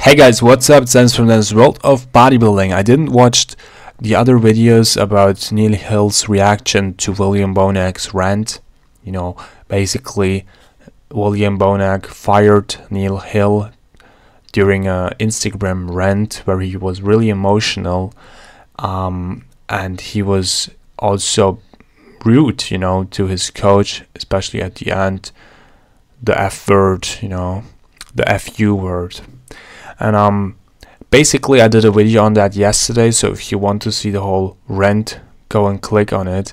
Hey guys, what's up? It's Deniz from Deniz World of Bodybuilding. I didn't watch the other videos about Neil Hill's reaction to William Bonac's rant. Basically, William Bonac fired Neil Hill during an Instagram rant where he was really emotional, and he was also rude, to his coach, especially at the end, the F word, the FU word. And basically I did a video on that yesterday, so if you want to see the whole rant, go and click on it.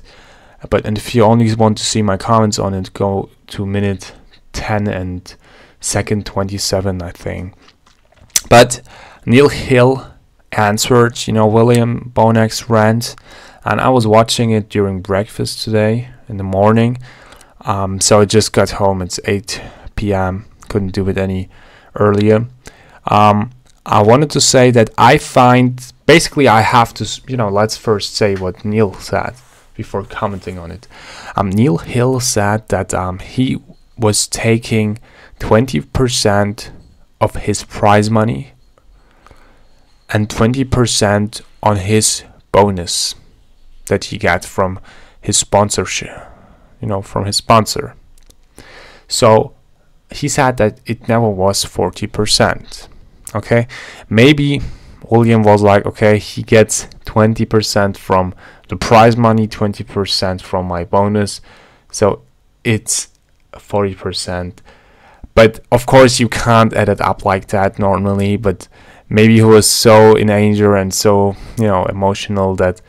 And if you only want to see my comments on it, go to minute 10 and second 27, I think. But Neil Hill answered, William Bonac's rant, and I was watching it during breakfast today in the morning. So I just got home. It's 8 p.m. Couldn't do it any earlier. I wanted to say that I find, basically I have to, let's first say what Neil said before commenting on it. Neil Hill said that he was taking 20% of his prize money and 20% on his bonus that he got from his sponsorship, from his sponsor. So he said that it never was 40%. Okay, maybe William was like, okay, he gets 20% from the prize money, 20% from my bonus, so it's 40%. But of course you can't add it up like that normally, but maybe he was so in anger and so emotional that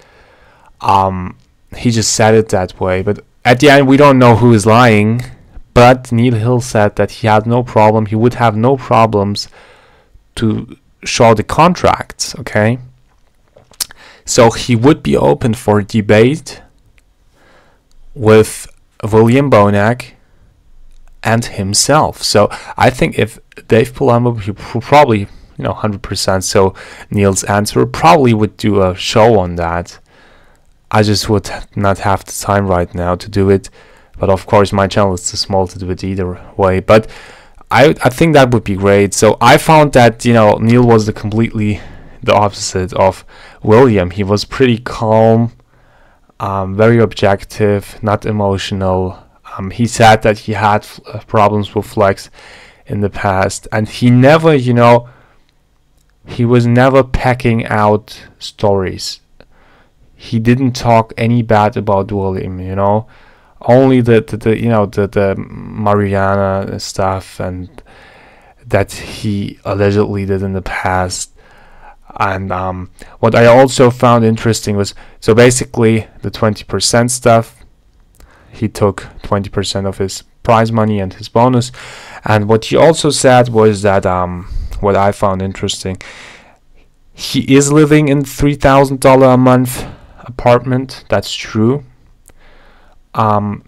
he just said it that way. But at the end we don't know who is lying, but Neil Hill said that he had no problem, he would have no problems to show the contracts, okay? So he would be open for debate with William Bonac and himself. So I think if Dave Palumbo, he probably, 100%, so Neil's answer probably would do a show on that. I just would not have the time right now to do it, but of course my channel is too small to do it either way. But I think that would be great. So I found that Neil was completely the opposite of William. He was pretty calm, very objective, not emotional. He said that he had problems with flex in the past, and he never, he was never packing out stories. He didn't talk any bad about William, only the Mariana stuff and that he allegedly did in the past. And what I also found interesting was, so basically the 20% stuff, he took 20% of his prize money and his bonus. And what he also said was that what I found interesting, he is living in $3,000 a month apartment. That's true. But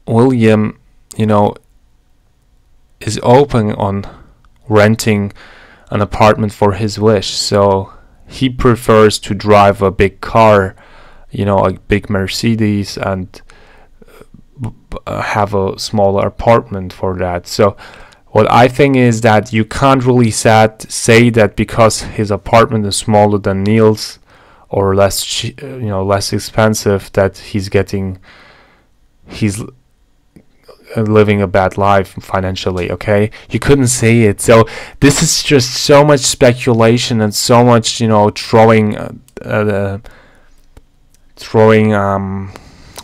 William, is open on renting an apartment for his wish. So he prefers to drive a big car, a big Mercedes, and have a smaller apartment for that. So what I think is that you can't really say that because his apartment is smaller than Neil's or less less expensive, that he's living a bad life financially. Okay, you couldn't say it. So this is just so much speculation and so much throwing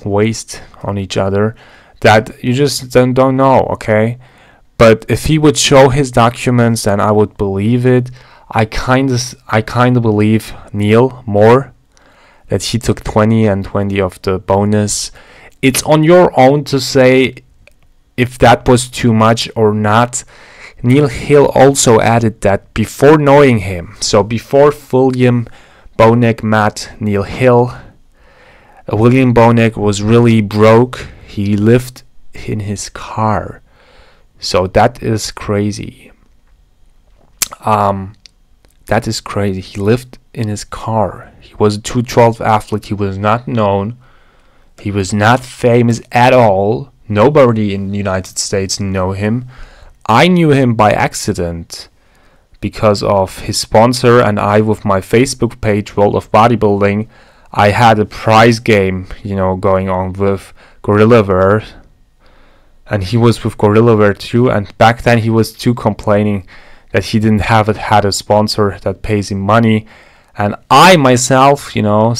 waste on each other that you just don't know. Okay, but if he would show his documents, then I would believe it. I kind of believe Neil more, that he took 20 and 20 of the bonus. It's on your own to say if that was too much or not. Neil Hill also added that before knowing him, so before William Bonac met Neil Hill, William Bonac was really broke. He lived in his car. So that is crazy. That is crazy. He lived in his car. He was a 212 athlete. He was not known. He was not famous at all. Nobody in the United States knew him. I knew him by accident. because of his sponsor, and I, with my Facebook page, World of Bodybuilding, I had a prize game, you know, going on with GorillaWare, and he was with GorillaWare too, and back then he was too complaining that he didn't had a sponsor that pays him money, and I myself, you know,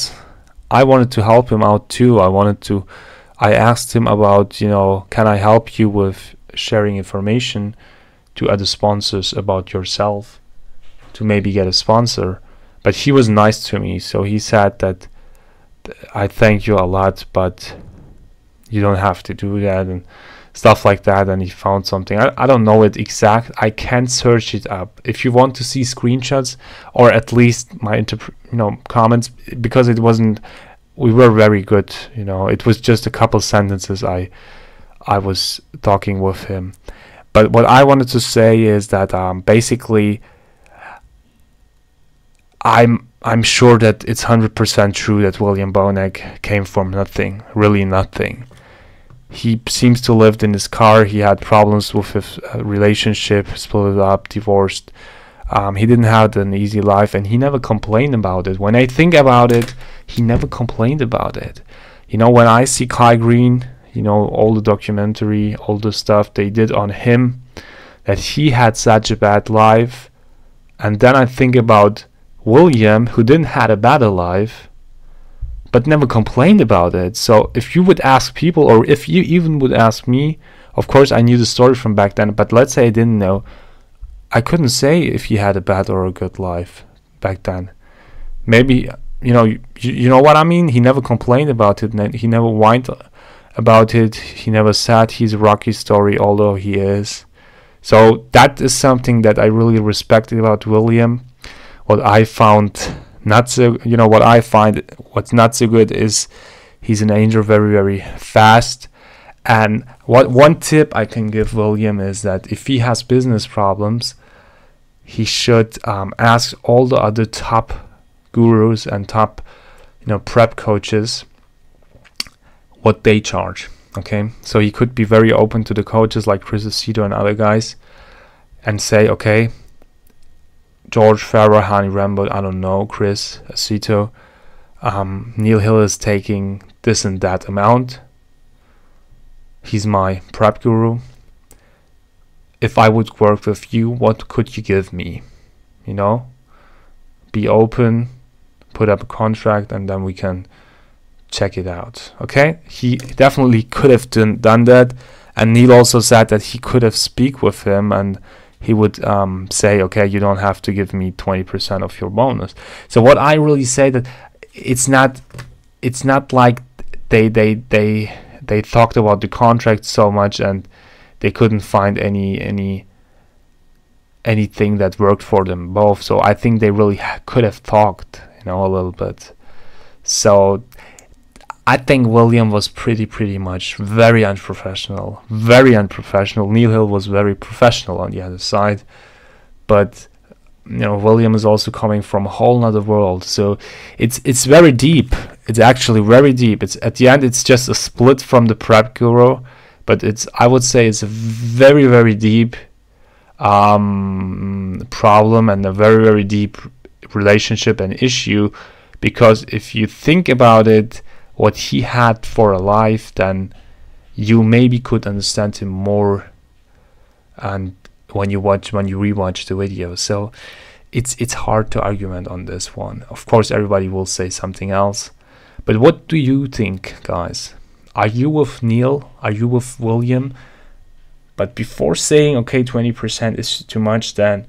I wanted to help him out too. I asked him about, you know, can I help you with sharing information to other sponsors about yourself to maybe get a sponsor. But he was nice to me, so he said that I thank you a lot, but you don't have to do that and stuff like that. And he found something, I don't know it exact, I can't search it up. If you want to see screenshots or at least my comments, because it wasn't, we were very good, you know, it was just a couple sentences I was talking with him. But what I wanted to say is that basically I'm sure that it's 100% true that William Bonac came from nothing, really nothing. He seems to live in his car. He had problems with his relationship, split up, divorced. He didn't have an easy life, and he never complained about it. When I think about it, he never complained about it. You know, when I see Kai Green, you know, all the documentary, all the stuff they did on him, that he had such a bad life, and then I think about William, who didn't have a better life, but never complained about it. So if you would ask people, or if you even would ask me, of course I knew the story from back then, but let's say I didn't know, I couldn't say if he had a bad or a good life back then. Maybe, you know what I mean? He never complained about it, he never whined about it, he never said he's a rocky story, although he is. So that is something that I really respected about William. What I found not so, what's not so good is he's an angel, very, very fast. And one tip I can give William is that if he has business problems, he should ask all the other top gurus and top, prep coaches what they charge. Okay, so he could be very open to the coaches like Chris Aceto and other guys, and say, okay, George Farah, Hani Rambo, I don't know, Chris Aceto, Neil Hill is taking this and that amount. He's my prep guru. If I would work with you, what could you give me? Be open, put up a contract, and then we can check it out. Okay, he definitely could have done that, and Neil also said that he could have speak with him, and he would say, okay, you don't have to give me 20% of your bonus. So what I really say, that it's not like they talked about the contract so much and they couldn't find anything that worked for them both. So I think they really could have talked, a little bit. So I think William was pretty much very unprofessional. Neil Hill was very professional on the other side, but William is also coming from a whole nother world. So it's very deep. It's actually very deep. It's at the end, it's just a split from the prep guru, but I would say it's a very, very deep problem and a very, very deep relationship and issue, because if you think about it, what he had for a life, then you maybe could understand him more, and when you rewatch the video. So it's hard to argument on this one. Of course everybody will say something else, but what do you think, guys? Are you with Neil? Are you with William? But before saying, okay, 20% is too much, then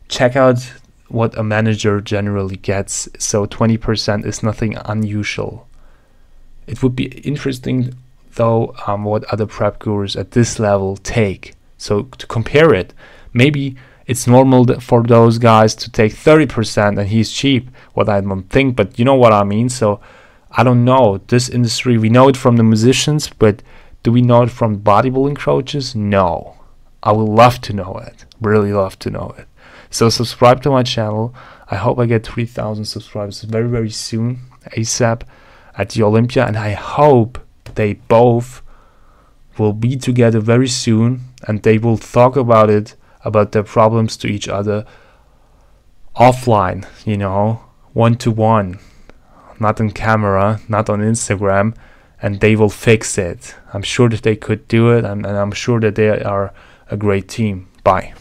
check out what a manager generally gets. So 20% is nothing unusual. It would be interesting though what other prep gurus at this level take. So to compare it, maybe it's normal for those guys to take 30% and he's cheap, what I don't think, but you know what I mean. So I don't know, this industry, we know it from the musicians, but do we know it from bodybuilding coaches? No. I would love to know it, really love to know it. So subscribe to my channel. I hope I get 3,000 subscribers very, very soon, ASAP, at the Olympia, and I hope they both will be together very soon and they will talk about it, about their problems to each other offline, you know, one-to-one, not on camera, not on Instagram, and they will fix it. I'm sure that they could do it, and I'm sure that they are a great team. Bye.